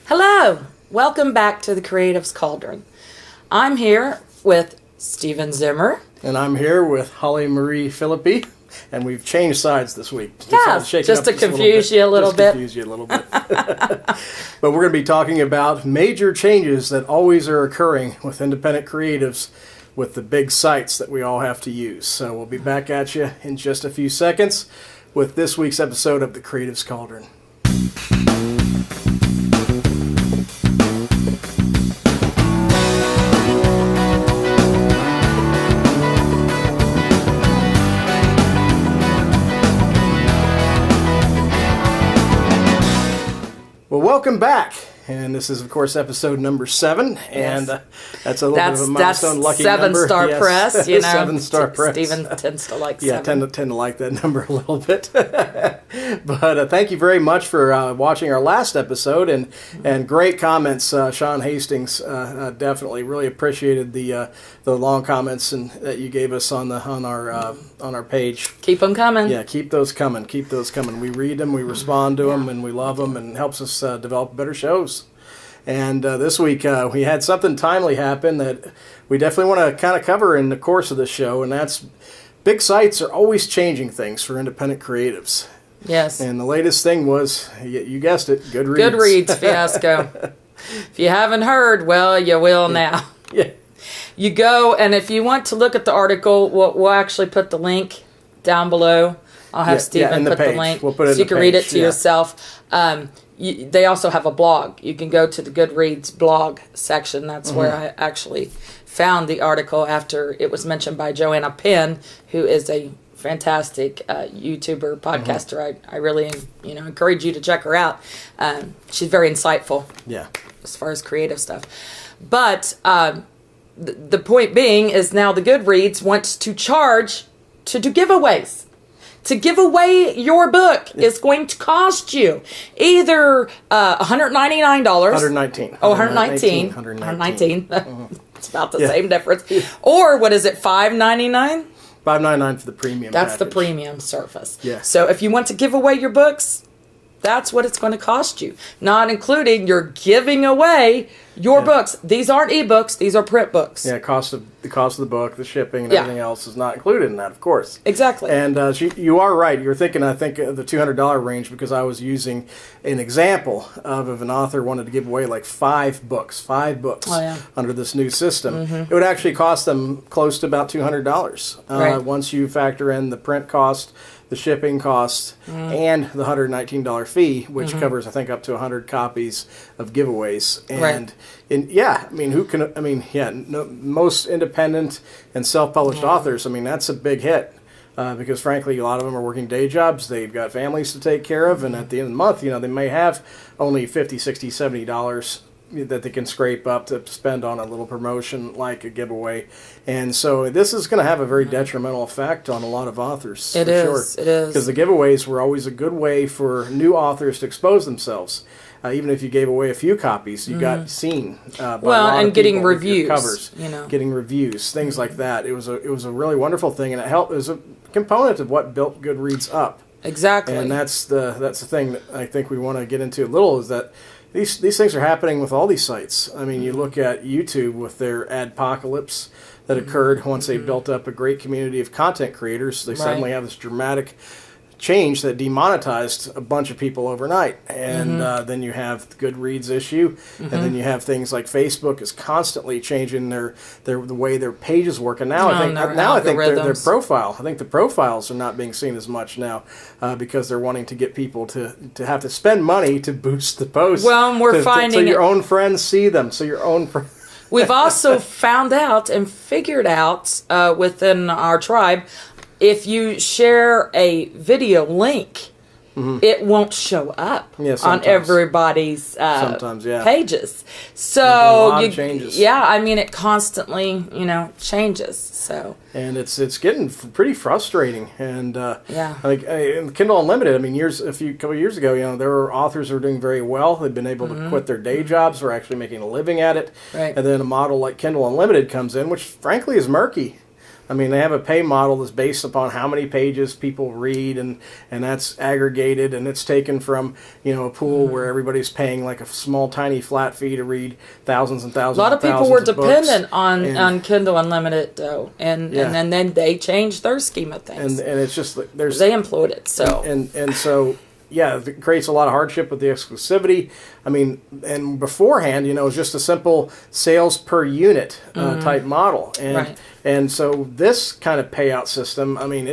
Hello, welcome back to the Creative's Cauldron. I'm here with Stephen Zimmer. And I'm here with Holly Marie Phillippe, and we've changed sides this week. Yeah, just to confuse you a little bit. But we're going to be talking about major changes that always are occurring with independent creatives with the big sites that we all have to use. So we'll be back at you in just a few seconds with this week's episode of the Creative's Cauldron. Well, welcome back. And this is, of course, episode number 7, and that's a little bit of a milestone, lucky number. 7-star press, you know. 7-star press. Stephen tends to like 7. Yeah, tend to like that number a little bit. But thank you very much for watching our last episode, and great comments. Sean Hastings definitely really appreciated the long comments that you gave us on our page. Keep them coming. Yeah, keep those coming. Keep those coming. We read them, we respond to them, and we love them, and it helps us develop better shows. And this week we had something timely happen that we definitely want to kind of cover in the course of the show, and that's big sites are always changing things for independent creatives. Yes. And the latest thing was, you guessed it, Goodreads. Goodreads fiasco. If you haven't heard, well, you will now. Yeah. You go, and if you want to look at the article, we'll actually put the link down below. I'll have Stephen put the link we'll put it so you can read it to yourself. They also have a blog. You can go to the Goodreads blog section. That's where I actually found the article after it was mentioned by Joanna Penn, who is a fantastic YouTuber, podcaster. I really encourage you to check her out. She's very insightful as far as creative stuff. But the point being is now the Goodreads wants to charge to do giveaways. To give away your book is going to cost you either $199. $119. Oh, $119. $119. It's about the same difference. Or what is it, $5.99? $5.99 for the premium That's package. the premium service. Yeah. So if you want to give away your books, that's what it's going to cost you. Not including you're giving away your books. These aren't ebooks. These are print books. Yeah, the cost of the book, the shipping, and everything else is not included in that, of course. Exactly. And you are right. You're thinking, I think, the $200 range, because I was using an example of an author wanted to give away like 5 books under this new system. It would actually cost them close to about $200 once you factor in the print cost, the shipping cost, and the $119 fee, which covers, I think, up to 100 copies of giveaways. And most independent and self-published authors, that's a big hit. Because frankly, a lot of them are working day jobs. They've got families to take care of, and at the end of the month, they may have only $50, $60, $70 that they can scrape up to spend on a little promotion like a giveaway. And so this is going to have a very detrimental effect on a lot of authors. It is. Because the giveaways were always a good way for new authors to expose themselves. Even if you gave away a few copies, you got seen by a lot of getting people reviews, covers, getting reviews, things like that. It was a really wonderful thing, and it was a component of what built Goodreads up. Exactly. And that's the thing that I think we want to get into a little, is that these things are happening with all these sites. You look at YouTube with their adpocalypse that occurred once they built up a great community of content creators. They suddenly have this dramatic change that demonetized a bunch of people overnight. And then you have the Goodreads issue, and then you have things like Facebook is constantly changing the way their pages work. And now I think their profile. I think the profiles are not being seen as much now because they're wanting to get people to have to spend money to boost the posts. Well, we're finding so your own friends see them. So your own We've also found out and figured out within our tribe, if you share a video link, it won't show up on everybody's pages. So changes. It constantly changes. So it's getting pretty frustrating. And in Kindle Unlimited, a couple of years ago, there were authors who were doing very well. They'd been able to quit their day jobs, were actually making a living at it. Right. And then a model like Kindle Unlimited comes in, which frankly is murky. I mean, they have a pay model that's based upon how many pages people read, and that's aggregated, and it's taken from, a pool where everybody's paying like a small, tiny flat fee to read thousands and thousands. A lot of people were dependent on Kindle Unlimited, though, and then they changed their scheme of things. And it's just like they employed it, so and so. Yeah, it creates a lot of hardship with the exclusivity. I mean, and beforehand, it was just a simple sales per unit type model, and so this kind of payout system, I mean,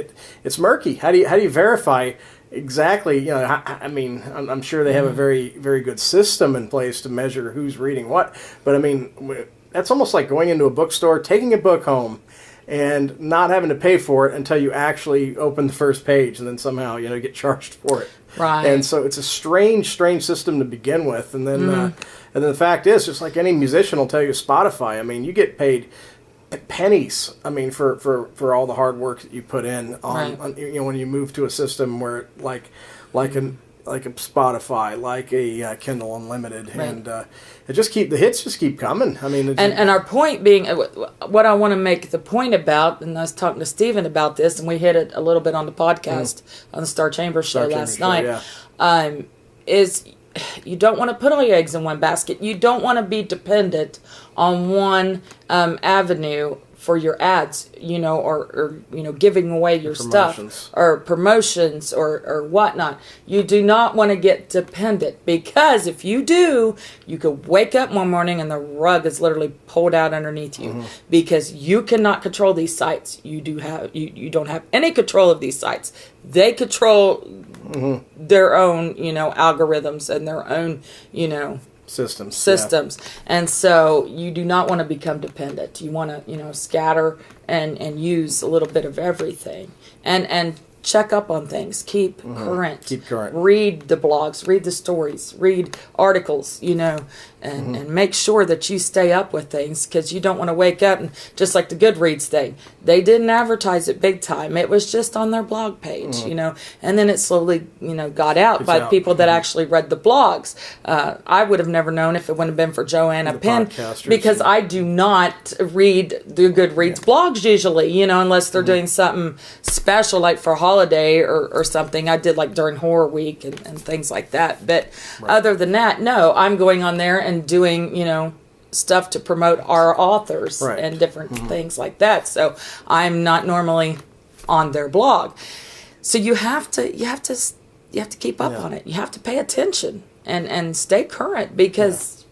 it's murky. How do you verify exactly? I mean, I'm sure they have a very, very good system in place to measure who's reading what, but I mean, that's almost like going into a bookstore, taking a book home, and not having to pay for it until you actually open the first page, and then somehow get charged for it. Right. And so it's a strange system to begin with, and then the fact is, just like any musician will tell you, Spotify. I mean, you get paid pennies. I mean, for all the hard work that you put in on when you move to a system where like a Spotify, like a Kindle Unlimited, and the hits just keep coming. I mean, and our point being, what I want to make the point about, and I was talking to Stephen about this, and we hit it a little bit on the podcast on the Star Chamber show last night, is you don't want to put all your eggs in one basket. You don't want to be dependent on one avenue for your ads, or giving away your stuff or promotions or whatnot. You do not want to get dependent, because if you do, you could wake up one morning and the rug is literally pulled out underneath you, because you cannot control these sites. You don't have any control of these sites. They control their own, algorithms and their own, systems. And so you do not want to become dependent. You want to scatter and use a little bit of everything, and check up on things, keep current, read the blogs, read the stories, read articles, and make sure that you stay up with things, because you don't want to wake up and, just like the Goodreads thing, they didn't advertise it big time. It was just on their blog page, and then it slowly, got out by people that actually read the blogs. I would have never known if it wouldn't have been for Joanna Penn, because I do not read the Goodreads blogs usually, unless they're doing something special, like for holiday or something. I did like during Horror Week and things like that. But other than that, no, I'm going on there and doing, stuff to promote our authors and different things like that. So I'm not normally on their blog. So you have to keep up on it. You have to pay attention and stay current, because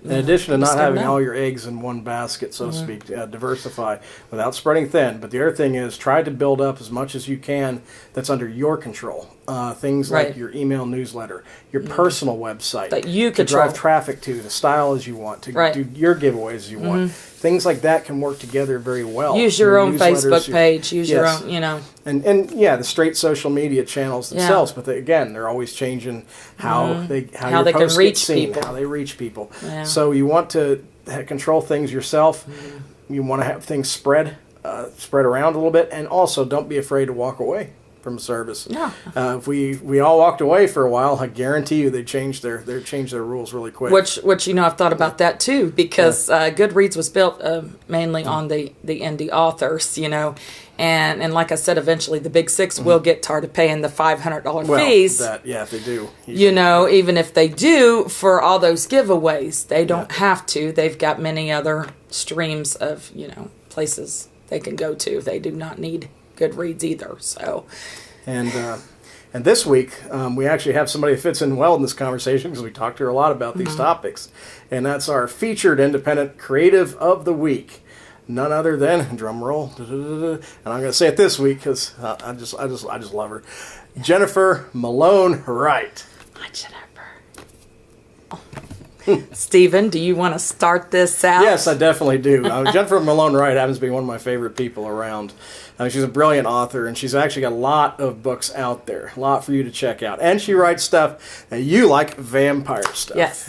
in addition to not having all your eggs in one basket, so to speak, diversify without spreading thin. But the other thing is, try to build up as much as you can that's under your control. Things like your email newsletter, your personal website that you to drive traffic to, the style as you want, to do your giveaways as you want. Things like that can work together very well. Use your own Facebook page. Use your own, And the straight social media channels themselves. But they're always changing how they can reach people. How they reach people. Yeah. So you want to control things yourself. You want to have things spread around a little bit, and also don't be afraid to walk away from a service. Yeah. If we all walked away for a while, I guarantee you they changed their rules really quick. Which I've thought about that too, because Goodreads was built mainly on the indie authors, and like I said, eventually the big six will get tired of paying the $500 fees. If they do. Even if they do for all those giveaways, they don't have to. They've got many other streams of places they can go to. They do not need Goodreads either. So, and this week we actually have somebody that fits in well in this conversation, because we talked to her a lot about these topics, and that's our featured independent creative of the week. None other than, drum roll, and I'm going to say it this week because I just love her, Jennifer Malone Wright. Hi, Jennifer. Stephen, do you want to start this out? Yes, I definitely do. Jennifer Malone Wright happens to be one of my favorite people around. She's a brilliant author, and she's actually got a lot of books out there, a lot for you to check out. And she writes stuff that you like, vampire stuff. Yes,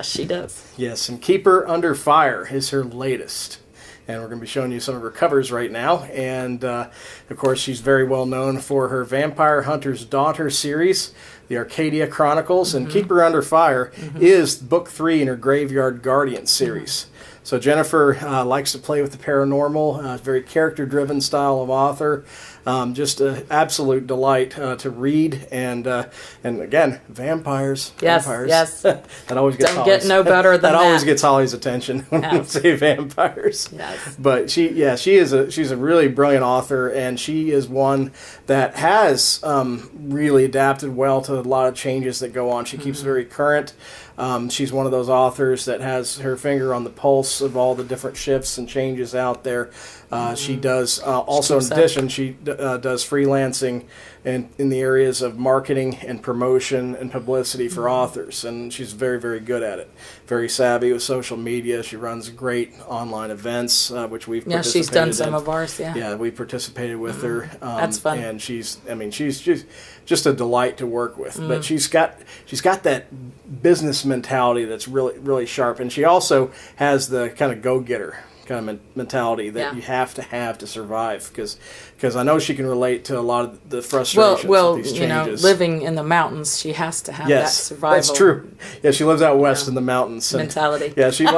she does. Yes, and Keeper Under Fire is her latest. And we're going to be showing you some of her covers right now. And, of course, she's very well known for her Vampire Hunter's Daughter series. the Arcadia Chronicles, and Keeper Under Fire is book 3 in her Graveyard Guardian series. So Jennifer likes to play with the paranormal, very character-driven style of author. Just an absolute delight to read, and again, vampires. Yes, vampires. yes. That always gets Don't get no better than that. That always gets Holly's attention when we say vampires. Yes. But she's a really brilliant author, and she is one that has really adapted well to a lot of changes that go on. She keeps very current. She's one of those authors that has her finger on the pulse of all the different shifts and changes out there. She does also, in addition, she does freelancing in the areas of marketing and promotion and publicity for authors, and she's very, very good at it. Very savvy with social media. She runs great online events, which we've participated in. She's done some of ours. Yeah, we participated with her. That's fun. And she's just a delight to work with. But she's got that business mentality that's really, really sharp, and she also has the kind of go-getter kind of mentality that you have to survive, because I know she can relate to a lot of the frustrations with these changes. Living in the mountains, she has to have that survival. That's true. Yeah, she lives out west in the mountains. Mentality. Yeah, she we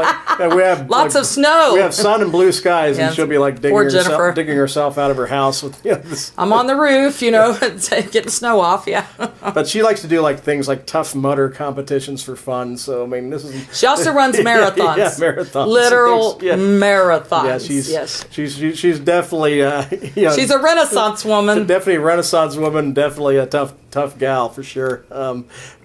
have lots of snow. We have sun and blue skies, and she'll be like digging herself out of her house with this. I'm on the roof, getting snow off. Yeah. But she likes to do things like Tough Mudder competitions for fun. So I mean, this is. She also runs marathons. Marathons. Literal marathons. Yeah, she's definitely she's a Renaissance woman. Definitely a Renaissance woman. Definitely a tough gal for sure.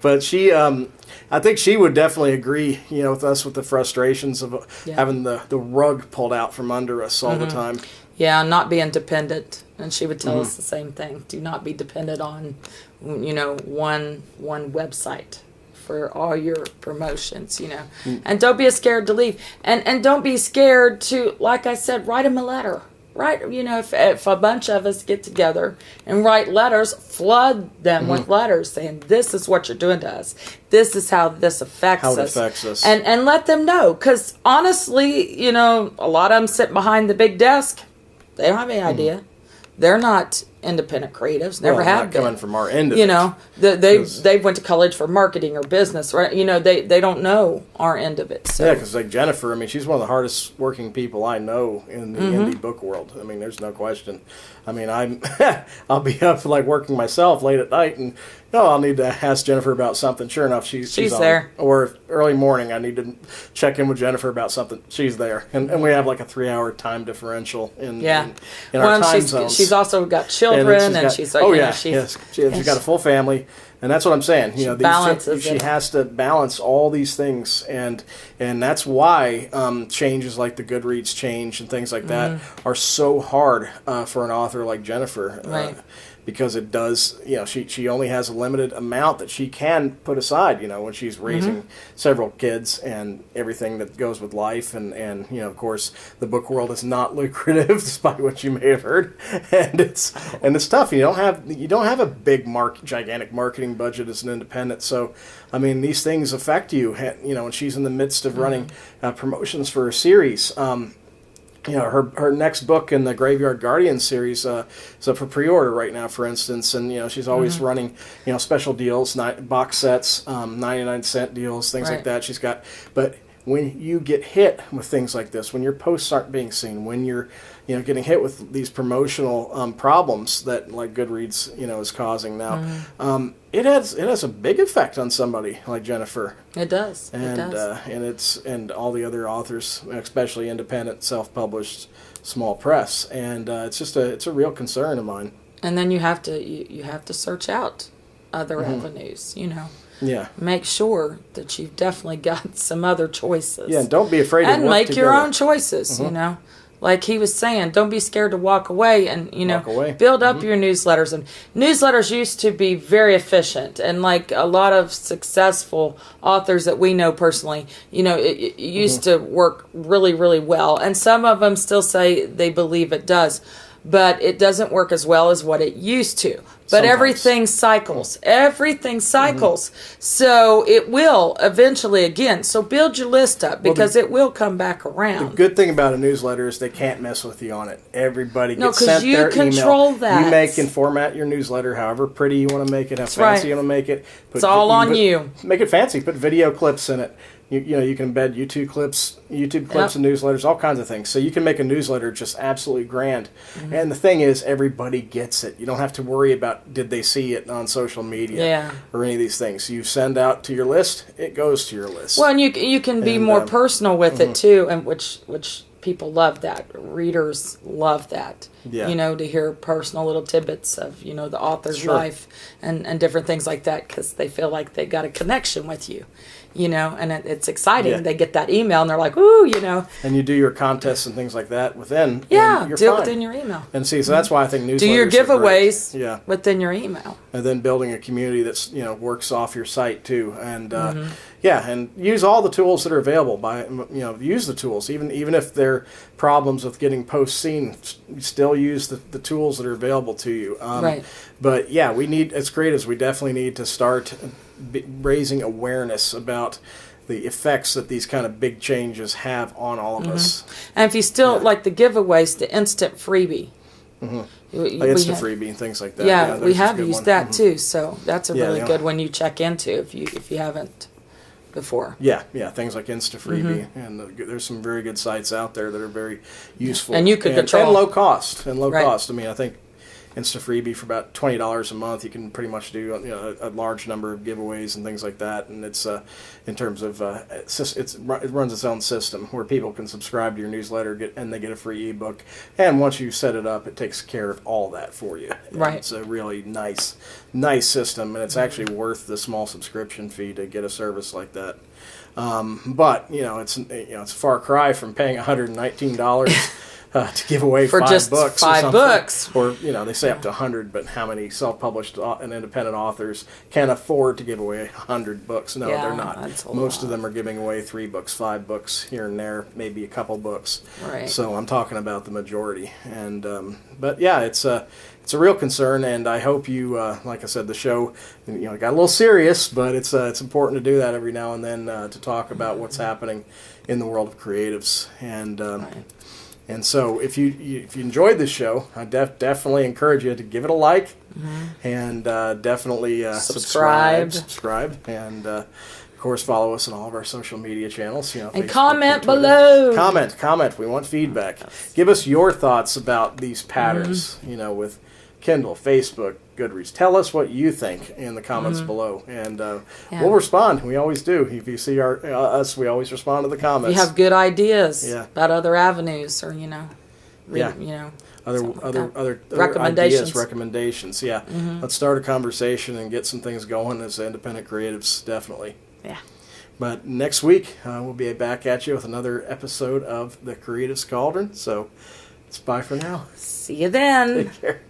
But she, I think she would definitely agree, with us with the frustrations of having the rug pulled out from under us all the time. Yeah, not being dependent, and she would tell us the same thing. Do not be dependent on, one website for all your promotions, and don't be scared to leave, and don't be scared to, like I said, write them a letter. Right, if a bunch of us get together and write letters, flood them with letters saying, this is what you're doing to us. This is how this affects us. And let them know. Because honestly, a lot of them sit behind the big desk. They don't have any idea. They're not independent creatives. Never have been. Coming from our end of it. They went to college for marketing or business, right? They don't know our end of it. So. Yeah, because like Jennifer, she's one of the hardest working people I know in the indie book world. There's no question. I'll be up working myself late at night, and I'll need to ask Jennifer about something. Sure enough, she's there. Or early morning, I need to check in with Jennifer about something. She's there, and we have a 3-hour time differential in our time zones. She's also got children, and she's got a full family. And that's what I'm saying. She has to balance all these things, and that's why changes like the Goodreads change and things like that are so hard for an author like Jennifer, right? Because it does. She only has a limited amount that she can put aside. When she's raising several kids and everything that goes with life, and of course the book world is not lucrative, despite what you may have heard, and it's tough. You don't have a big gigantic marketing budget as an independent, so these things affect you. When she's in the midst of running promotions for a series. Her next book in the Graveyard Guardian series is up for pre-order right now, for instance, and she's always running special deals, box sets, 99-cent deals, things like that. But when you get hit with things like this, when your posts aren't being seen, when you're getting hit with these promotional problems that like Goodreads is causing now, it has a big effect on somebody like Jennifer. It does. And all the other authors, especially independent, self-published, small press, and it's a real concern of mine. And then you have to search out other avenues. Yeah. Make sure that you've definitely got some other choices. Yeah, and don't be afraid to work make together. your own choices, Like he was saying, don't be scared to walk away and, build up your newsletters. And newsletters used to be very efficient. And like a lot of successful authors that we know personally, it used to work really, really well. And some of them still say they believe it does. but it doesn't work as well as what it used to. But Sometimes. everything cycles. Everything cycles. So it will eventually again. So build your list up because it will come back around. The good thing about a newsletter is they can't mess with you on it. Everybody gets sent you their control email. that. You make and format your newsletter however pretty you want to make it, how fancy you want to make it. It's all on you. Make it fancy. Put video clips in it. You can embed YouTube clips and newsletters, all kinds of things. So you can make a newsletter just absolutely grand. Mm-hmm. And the thing is, everybody gets it. You don't have to worry about did they see it on social media or any of these things. You send out to your list, it goes to your list. Well, and you can be more personal with it too, and which people love that. Readers love that. Yeah. To hear personal little tidbits of the author's life and different things like that because they feel like they got a connection with you. And it's exciting. Yeah. They get that email and they're like, ooh, And you do your contests and things like that within. Yeah, do it within your email. And see, so that's why I think newsletters do your giveaways within your email. And then building a community that's, works off your site too. And, and use all the tools that are available. Use the tools. Even if there are problems with getting posts seen, still use the tools that are available to you. Right. But yeah, as creatives, we definitely need to start raising awareness about the effects that these kind of big changes have on all of us. And if you still like the giveaways, the instant freebie. Instant freebie and things like that. Yeah, we have used that too. So that's a really good one you check into if you haven't before. Yeah, things like Insta Freebie, and there's some very good sites out there that are very useful. And you could control. And low cost. I mean, I think Insta Freebie for about $20 a month, you can pretty much do a large number of giveaways and things like that. And it's in terms of it runs its own system where people can subscribe to your newsletter and they get a free ebook. And once you set it up, it takes care of all that for you. Right. It's a really nice system, and it's actually worth the small subscription fee to get a service like that. But it's a far cry from paying $119. To give away for 5 just books 5 books. Or, they say up to 100, but how many self-published and independent authors can afford to give away 100 books? No, they're not. Most of them are giving away 3 books, 5 books here and there, maybe a couple books. Right. So I'm talking about the majority. And but yeah, it's a real concern, and I hope you, like I said, the show, got a little serious, but it's important to do that every now and then to talk about what's happening in the world of creatives. And And so, if you enjoyed this show, I definitely encourage you to give it a like, and definitely subscribe, and of course follow us on all of our social media channels. And Facebook, comment Twitter. below. Comment. We want feedback. Give us your thoughts about these patterns. With Kindle, Facebook, Goodreads. Tell us what you think in the comments below, and we'll respond. We always do. If you see us, we always respond to the comments. If you have good ideas about other avenues, or other recommendations. Recommendations. Yeah, let's start a conversation and get some things going as independent creatives. Definitely. Yeah. But next week we'll be back at you with another episode of the Creatives Cauldron. So it's bye for now. See you then. Take care.